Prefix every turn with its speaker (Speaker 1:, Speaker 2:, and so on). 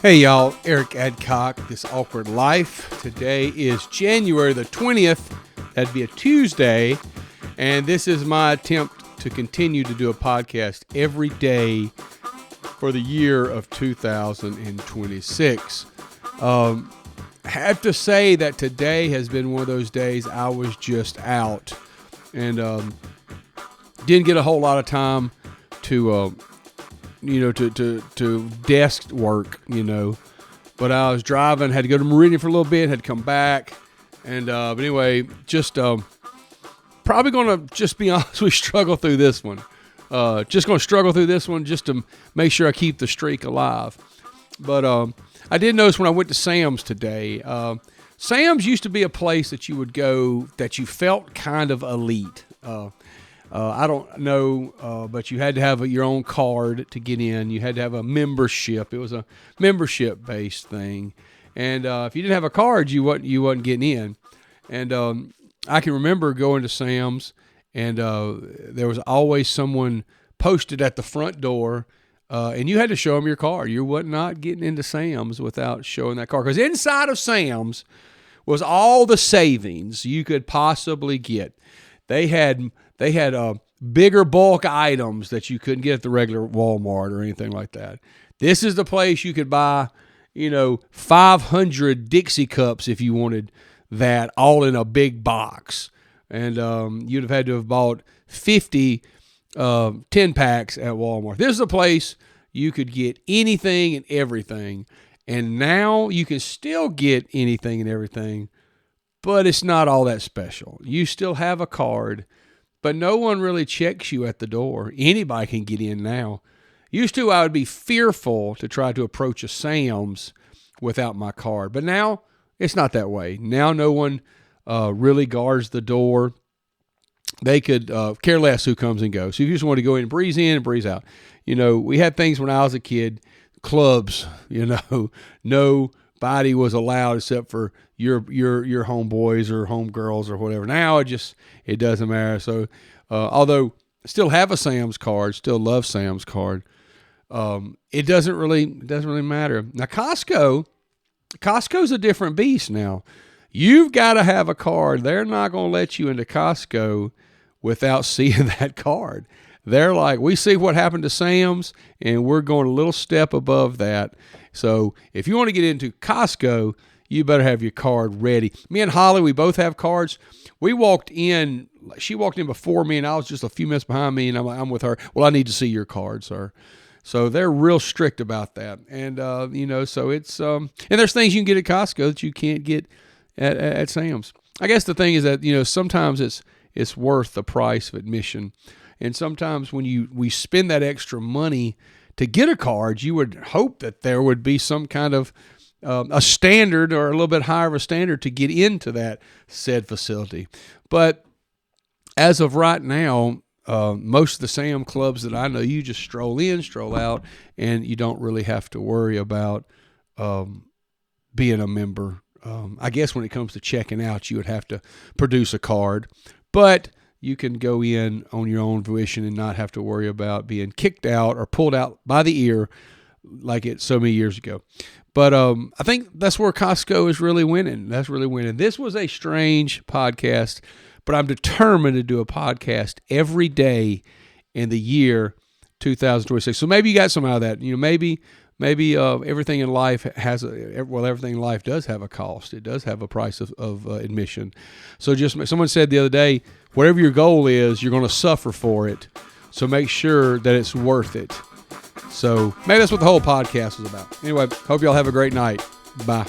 Speaker 1: Hey y'all, Eric Adcock, This Awkward Life. Today is January the 20th. That'd be a Tuesday. And this is my attempt to continue to do a podcast every day for the year of 2026. I have to say that today has been one of those days I was just out and didn't get a whole lot of time to desk work, but I was driving, had to go to Meridian for a little bit, had to come back. And, but anyway, just, probably going to just be honest, we struggle through this one. Just going to struggle through this one just to make sure I keep the streak alive. But, I did notice when I went to Sam's today, Sam's used to be a place that you would go that you felt kind of elite. I don't know, but you had to have your own card to get in. You had to have a membership. It was a membership-based thing, and if you didn't have a card, you wasn't getting in. And I can remember going to Sam's, and there was always someone posted at the front door, and you had to show them your card. You were not getting into Sam's without showing that card, because inside of Sam's was all the savings you could possibly get. They had bigger bulk items that you couldn't get at the regular Walmart or anything like that. This is the place you could buy, 500 Dixie cups if you wanted that, all in a big box. And you'd have had to have bought 50 10-packs at Walmart. This is a place you could get anything and everything. And now you can still get anything and everything, but it's not all that special. You still have a card, but no one really checks you at the door. Anybody can get in now. Used to, I would be fearful to try to approach a Sam's without my card. But now, it's not that way. Now, no one really guards the door. They could care less who comes and goes. So if you just want to go in and breeze out. We had things when I was a kid, clubs, nobody was allowed except for your homeboys or homegirls or whatever. Now it doesn't matter. So although I still have a Sam's card, still love Sam's card, it doesn't really matter. Now Costco's a different beast now. You've got to have a card. They're not going to let you into Costco without seeing that card. They're like, we see what happened to Sam's, and we're going a little step above that. So if you want to get into Costco, you better have your card ready. Me and Holly, we both have cards. She walked in before me, and I was just a few minutes behind me, and I'm with her. Well, I need to see your card, sir. So they're real strict about that. And, so it's, and there's things you can get at Costco that you can't get at Sam's. I guess the thing is that, sometimes it's worth the price of admission. And sometimes when we spend that extra money to get a card, you would hope that there would be some kind of a standard or a little bit higher of a standard to get into that said facility. But as of right now, most of the Sam clubs that I know, you just stroll in, stroll out, and you don't really have to worry about being a member. I guess when it comes to checking out, you would have to produce a card, but you can go in on your own volition and not have to worry about being kicked out or pulled out by the ear like it so many years ago. But I think that's where Costco is really winning. That's really winning. This was a strange podcast, but I'm determined to do a podcast every day in the year 2026. So maybe you got some out of that. Maybe everything in life everything in life does have a cost. It does have a price of admission. So someone said the other day, whatever your goal is, you're going to suffer for it. So make sure that it's worth it. So maybe that's what the whole podcast was about. Anyway, hope y'all have a great night. Bye.